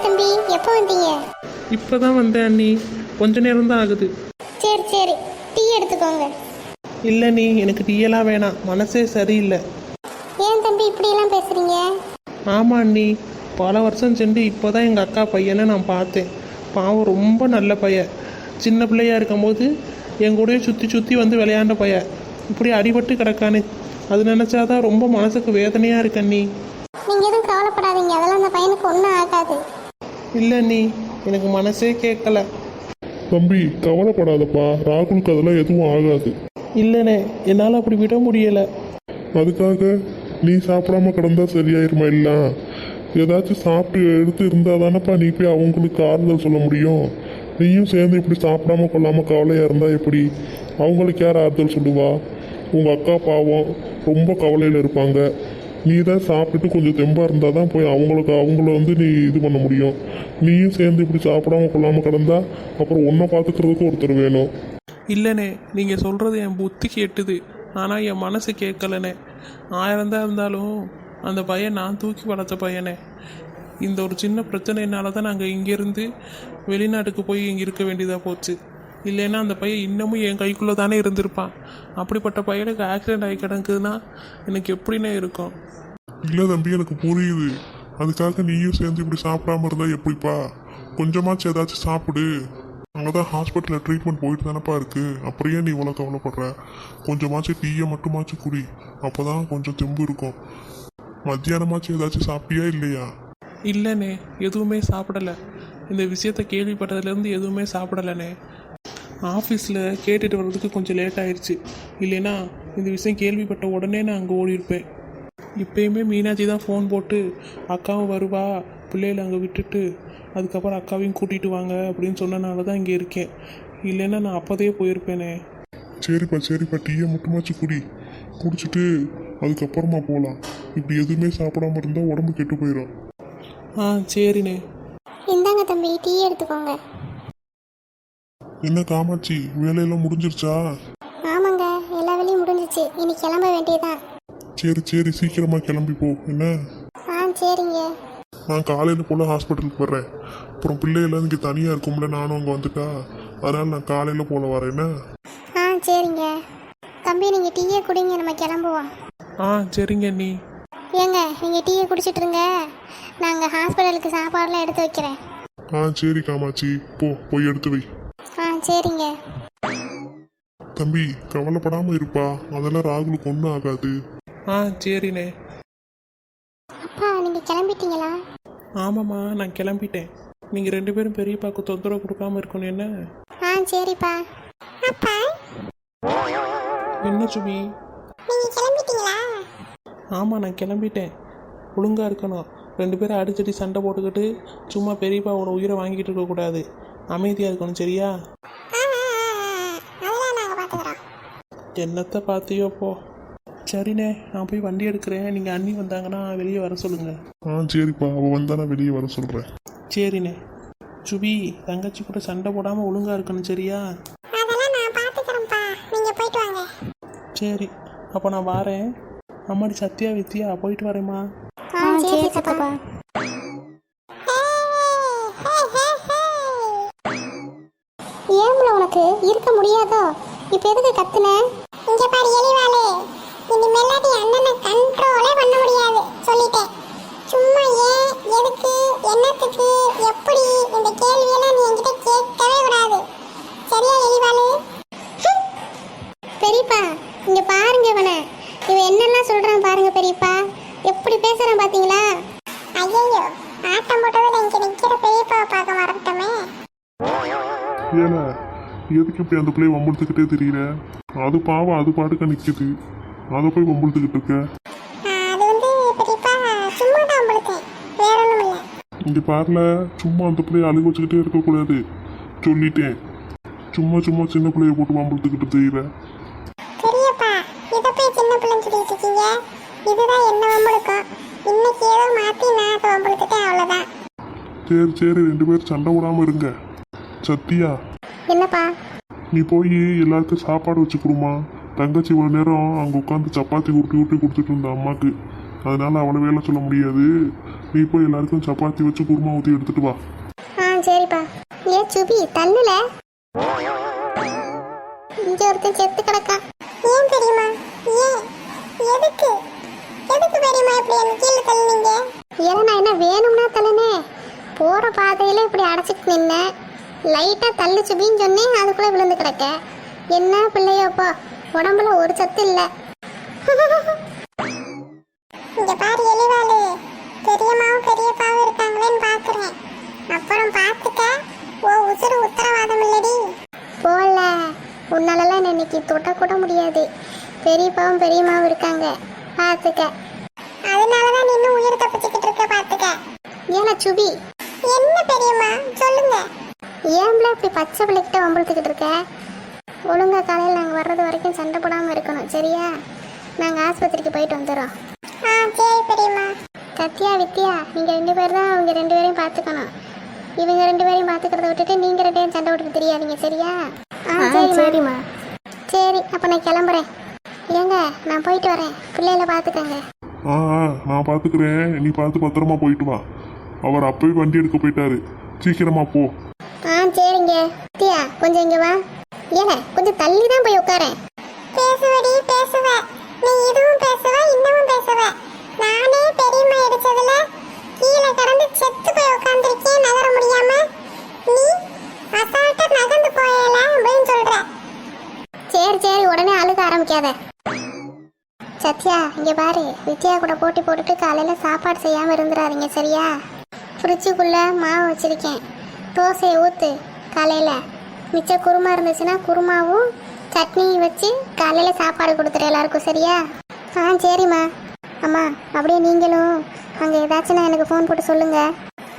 தம்பி, எப்போ வந்தீங்க? இப்போதான் வந்தேன் அண்ணி, கொஞ்ச நேரம் தான் ஆகுது. சரி சரி, டீ எடுத்துக்கோங்க. இல்லை நீ, எனக்கு டீயெல்லாம் வேணாம், மனசே சரியில்லை. ஏன் தம்பி இப்படியெல்லாம் பேசுறீங்க? ஆமாம் அண்ணி, பல வருஷம் சென்று இப்போ தான் எங்கள் அக்கா பையனை நான் பார்த்தேன். பாவம், ரொம்ப நல்ல பையன். சின்ன பிள்ளையா இருக்கும்போது என் கூடயே சுற்றி சுற்றி வந்து விளையாண்ட பையன் இப்படி அடிபட்டு கிடக்கானே, அது நினச்சாதான் ரொம்ப மனசுக்கு வேதனையாக இருக்கு அண்ணி. நீங்கள் எதுவும் கவலைப்படாதீங்க, அதெல்லாம் அந்த பையனுக்கு ஒன்றும் ஆகாது. இல்லை அண்ணி, எனக்கு மனசே கேட்கல. தம்பி கவலைப்படாதப்பா, ராகுலுக்கு அதெல்லாம் எதுவும் ஆகாது. இல்லைண்ணே, என்னால் அப்படி விட முடியலை. அதுக்காக நீ சாப்பிடாம கிடந்தா சரியாயிருமா? இல்லை ஏதாச்சும் சாப்பிட்டு எடுத்து இருந்தால் தானேப்பா நீ போய் அவங்களுக்கு ஆறுதல் சொல்ல முடியும். நீயும் சேர்ந்து இப்படி சாப்பிடாம கொள்ளாமல் கவலையாக இருந்தால் எப்படி? அவங்களுக்கு யார் ஆறுதல் சொல்லுவா? உங்கள் அக்கா பாவம் ரொம்ப கவலையில் இருப்பாங்க. நீ தான் சாப்பிட்டுட்டு கொஞ்சம் தெம்பாக இருந்தால் தான் போய் அவங்கள வந்து நீ இது பண்ண முடியும். நீயும் சேர்ந்து இப்படி சாப்பிடாம கொள்ளாமல் கிடந்தா அப்புறம் ஒன்றை பார்த்துக்கிறதுக்கு ஒருத்தர் வேணும். இல்லைண்ணே, நீங்கள் சொல்கிறது என் புத்தி கேட்டுது, ஆனால் என் மனசு கேட்கலண்ணே. 1000 தான் இருந்தாலும் அந்த பையன் நான் தூக்கி வளர்த்த பையனே. இந்த ஒரு சின்ன பிரச்சனைனால தான் நாங்கள் இங்கேருந்து வெளிநாட்டுக்கு போய் இங்கே இருக்க வேண்டியதாக போச்சு. இல்லைன்னா அந்த பையன் இன்னமும் என் கைக்குள்ளே தானே இருந்திருப்பான். அப்படிப்பட்ட பையனுக்கு ஆக்சிடெண்ட் ஆகி கிடக்குதுன்னா எனக்கு எப்படின்னே இருக்கும். இல்லை தம்பி, எனக்கு புரியுது. அதுக்காக நீயும் சேர்ந்து இப்படி சாப்பிடாம இருந்தால் எப்படிப்பா? கொஞ்சமாச்சும் ஏதாச்சும் சாப்பிடு. அங்கே தான் ஹாஸ்பிட்டலில் ட்ரீட்மெண்ட் போயிட்டு தானேப்பா இருக்குது. அப்படியே நீ இவ்வளோ கவலைப்படுற? கொஞ்சமாச்சும் டீயை மட்டுமாச்சும் குடி, அப்போ தான் கொஞ்சம் தெம்பு இருக்கும். மத்தியானமாச்சும் ஏதாச்சும் சாப்பிட்டியா இல்லையா? இல்லைண்ணே, எதுவுமே சாப்பிடலை. இந்த விஷயத்தை கேள்விப்பட்டதுலேருந்து எதுவுமே சாப்பிடலைண்ணே. ஆஃபீஸில் கேட்டுட்டு வர்றதுக்கு கொஞ்சம் லேட் ஆயிடுச்சு. இல்லைன்னா இந்த விஷயம் கேள்விப்பட்ட உடனே நான் அங்கே ஓடிருப்பேன். இப்போயுமே மீனாட்சி தான் ஃபோன் போட்டு அக்காவும் வருவா, பிள்ளைகளை அங்கே விட்டுட்டு அதுக்கப்புறம் அக்காவையும் கூட்டிகிட்டு வாங்க அப்படின்னு சொன்னனால தான் இங்கே இருக்கேன். இல்லைன்னா நான் அப்போதையே போயிருப்பேனே. சரிப்பா, டீயை மட்டுமாச்சும் குடிச்சிட்டு அதுக்கப்புறமா போகலாம். இப்படி எதுவுமே சாப்பிடாம இருந்தால் உடம்பு கெட்டு போயிடும். சரிண்ணே. இந்தாங்க தம்பி, டீ எடுத்துக்கோங்க. என்ன காமாட்சி, வேலையெல்லாம் முடிஞ்சிருச்சா? ஆமாங்க, எல்லா வேலையும் முடிஞ்சிச்சு, இனி கிளம்ப வேண்டியதான். சரி, சீக்கிரமா கிளம்பி போ. என்ன? சரிங்க. நான் காலையில் போல் ஹாஸ்பிட்டலுக்கு வர்றேன். அப்புறம் பிள்ளைகள்லாம் இங்கே தனியாக இருக்கும்ல, நானும் அங்கே வந்துட்டா, அதனால் நான் காலையில் போல் வரேன்னா. சரிங்க. தம்பி நீங்கள் டீயை குடிங்க, நம்ம கிளம்புவோம். சரிங்க நீ. ஏங்க, நீங்கள் டீயை குடிச்சிட்டு இருங்க, நாங்கள் ஹாஸ்பிட்டலுக்கு சாப்பாடுலாம் எடுத்து வைக்கிறேன். சரி காமாட்சி, போய் எடுத்து வை. சரிங்க. தம்பி கவலைப்படாமல் இருப்பா, அதெல்லாம் ராகுலுக்கு ஒன்றும் ஆகாது. சரிண்ணே. அப்பா நீங்கள் கிளம்பிட்டீங்களா? ஆமாம்மா, நான் கிளம்பிட்டேன். நீங்கள் 2 பேரும் பெரியப்பாக்கு தொந்தரவு கொடுக்காம இருக்கணும் என்ன? சரிப்பா. அப்பா என்ன சுபி? நீங்கள் கிளம்பிட்டீங்களா? ஆமாம், நான் கிளம்பிட்டேன். ஒழுங்காக இருக்கணும். 2 பேரும் அடிச்சடி சண்டை போட்டுக்கிட்டு சும்மா பெரியப்பாவோட உயிரை வாங்கிட்டு இருக்கக்கூடாது. அமைதியாக இருக்கணும், சரியா? என்னத்தை பார்த்தியோ போ. சரிண்ணே, நான் போய் வண்டி எடுக்கிறேன். நீங்கள் அண்ணி வந்தாங்கன்னா வெளியே வர சொல்லுங்கள். சரிப்பா, அவள் வந்தானா வெளியே வர சொல்கிறேன். சரிண்ணே. சுபி, தங்கச்சி கூட சண்டை போடாமல் ஒழுங்காக இருக்கணும், சரியா? சரி, அப்போ நான் வரேன். அம்மாடி சத்யா, வித்யா, போயிட்டு வரேம்மா. சரி சித்தப்பா. ஏம்ல உனக்கு இருக்க முடியாதோ? இப்போ எதுக்கு கத்துன? இங்க பாரு எலிவாளே, இனிமேலாடி அண்ணனை கண்ட்ரோலே பண்ண முடியாது சொல்லிட்டேன். சும்மா ஏன், எதுக்கு, என்னத்துக்கு, எப்படி, இந்த கேள்வியெல்லாம் நீ என்கிட்ட கேட்கவே கூடாது, சரியா எலிவாளே? பெரியப்பா இங்க பாருங்க, இவன் என்னெல்லாம் சொல்றான் பாருங்க பெரியப்பா, எப்படி பேசுறான் பாத்தீங்களா? ஐயோ, ஆட்டம் போட்டதில் இங்க நிக்கிற பெரியப்பாவை பார்க்க மறந்துட்டோமே. ஏன்னா எதுக்கு இப்படி அந்த பிள்ளைய வம்புழுத்துக்கிட்டே தெரியல? அது பாவம், அது பாட்டுக்க நிற்கிது, அதை போய் வம்புழுத்துக்கிட்டு இருக்க. அது வந்து பெரியப்பா சும்மா தான் வம்புழுத்தேன், வேற ஒன்றும் இல்லை. இங்கே பாருல, சும்மா அந்த பிள்ளைய அழுக வச்சுக்கிட்டே இருக்கக்கூடாது சொல்லிட்டேன். சும்மா சின்ன பிள்ளைய போட்டு வம்புழுத்துக்கிட்டு தெரியல. பெரியப்பா இதை போய் சின்ன பிள்ளைன்னு சொல்லிட்டு இருக்கீங்க, இதுதான் என்ன வம்புழுக்கும். இன்னைக்கு ஏதோ மாற்றி நான் அதை வம்புழுத்துட்டேன், அவ்வளோதான். சரி 2 பேரும் சண்டை விடாமல் இருங்க. சத்தியா, என்னப்பா? நீ போய் எல்லாருக்கும் சாப்பாடு வச்சு கொடுமா. தங்கச்சி இவ்வளோ நேரம் அங்கே உட்காந்து சப்பாத்தி உருட்டி கொடுத்துட்டு இருந்த அம்மாக்கு, அதனால அவளை வேலை சொல்ல முடியாது. நீ போய் எல்லாருக்கும் சப்பாத்தி வச்சு குருமா ஊற்றி எடுத்துட்டு வா. ஆ சரிப்பா. ஏ சுபி தள்ளுல, இங்க ஒருத்தன் செத்து கிடக்கான். ஏன் தெரியுமா? ஏன் எதுக்கு எதுக்கு பெரியம்மா இப்படி என்ன கீழே தள்ளுனீங்க? ஏன்னா நான் என்ன வேணும்னா தள்ளுனே, போற பாதையில இப்படி அடைச்சிட்டு நின்னேன். லைட்டா தள்ளு சுபின்னு சொன்னேன், அதுக்குள்ள விழுந்து கிடக்க. என்ன பிள்ளையோப்பா, உடம்புல ஒரு சத்து இல்ல. இங்க பாரு எலிவாளு, பெரியம்மாவும் பெரியப்பாவும் இருக்காங்களேன்னு பாக்குறேன். அப்புறம் பாத்துக்க, ஓ உசுறு உத்தரவாதம் இல்லடி. போல உன்னாலலாம் இன்னைக்கு தொட்ட கூட முடியாது. பெரியப்பாவும் பெரியம்மாவும் இருக்காங்க பாத்துக்க. அதனாலதான் நீ இன்னும் உயிர் தப்பிச்சுக்கிட்டு இருக்க பாத்துக்க. ஏன்னா சுபி என்ன பெரியம்மா சொல்லுங்க, ஏன்ல இப்படி பச்சை பிள்ளைகிட்ட வம்பளுத்துக்கிட்டு இருக்க? ஒழுங்கா காலையில் நாங்கள் வர்றது வரைக்கும் சண்டை போடாமல் இருக்கணும் சரியா? நாங்கள் ஆஸ்பத்திரிக்கு போயிட்டு வந்துடுறோம். ஆ சரி பெரியம்மா. சத்யா வித்யா நீங்கள் 2 பேர் தான் அவங்க 2 பேரையும் பார்த்துக்கணும். இவங்க 2 பேரையும் பார்த்துக்கிறத விட்டுட்டு நீங்கள் 2 பேரும் சண்டை விட்டுட்டு தெரியாதீங்க சரியா? ஆ சரிம்மா. சரி அப்போ நான் கிளம்புறேன். ஏங்க நான் போயிட்டு வரேன், பிள்ளைகளை பார்த்துக்கங்க. ஆ நான் பார்த்துக்கிறேன், நீ பார்த்து பத்திரமா போயிட்டு வா. அவர் அப்பவே வண்டி எடுக்க போயிட்டாரு, சீக்கிரமா போ. ஆ சரிங்க. வித்யா கொஞ்சம் இங்கே வா. ஏங்க கொஞ்சம் தள்ளி தான் போய் உட்காரேன். பேசுவடி பேசுவ, நீ இதுவும் பேசுவ இன்னமும் பேசுவ. நானே பெரியம்மா அடிச்சதுல கீழே கடந்து செத்து போய் உட்கார்ந்திருக்கேன் நகர முடியாம. நீ அசால்ட்டா நகர்ந்து போயல அப்படின்னு சொல்ற. சரி சரி உடனே அழுக ஆரம்பிக்காத. சத்யா இங்க பாரு, வித்யா கூட போட்டி போட்டுட்டு காலையில சாப்பாடு செய்யாம இருந்துடாதீங்க சரியா? ஃப்ரிட்ஜுக்குள்ள மாவு வச்சிருக்கேன், தோசையை ஊத்து. காலையில மிச்ச குருமா இருந்துச்சுன்னா குருமாவும் சட்னியும் வச்சு காலையில சாப்பாடு கொடுத்துரு எல்லாருக்கும் சரியா? ஆ சரிம்மா. அம்மா அப்படியே நீங்களும் அங்கே ஏதாச்சும் நான் எனக்கு ஃபோன் போட்டு சொல்லுங்க.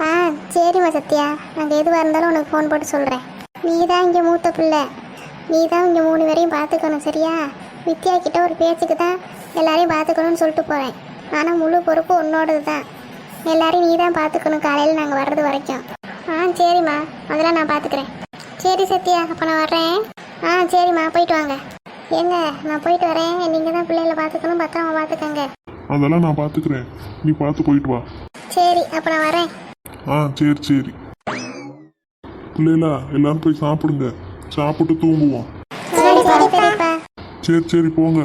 ஆ சரிம்மா சத்யா, நாங்கள் எதுவாக இருந்தாலும் உனக்கு ஃபோன் போட்டு சொல்கிறேன். நீ தான் இங்கே மூத்த பிள்ளை, நீ தான் இங்கே 3 பேரையும் பார்த்துக்கணும் சரியா? வித்யா கிட்ட ஒரு பேச்சுக்கு தான் எல்லாரையும் பார்த்துக்கணும்னு சொல்லிட்டு போகிறேன். ஆனால் முழு பொறுப்பு உன்னோடது தான். எல்லாரையும் நீ தான் பார்த்துக்கணும் காலையில் நாங்கள் வர்றது வரைக்கும். ஆ சரிம்மா, அதெல்லாம் நான் பார்த்துக்கிறேன். சரி சத்யா அப்போ நான் வர்றேன். ஆ சரிம்மா போயிட்டு வாங்க. ஏங்க நான் போயிட்டு வரேன், நீங்கள் தான் பிள்ளைகளை பார்த்துக்கணும், பத்திரமா பார்த்துக்கங்க. அதெல்லாம் நான் பார்த்துக்கிறேன், நீ பார்த்து போயிட்டு வா. சரி அப்போ நான் வரேன். ஆ சரி சரி. பிள்ளைகளா எல்லாரும் போய் சாப்பிடுங்க, சாப்பிட்டு தூங்குவோம். சரி சரி பெரியப்பா. சரி சரி போங்க.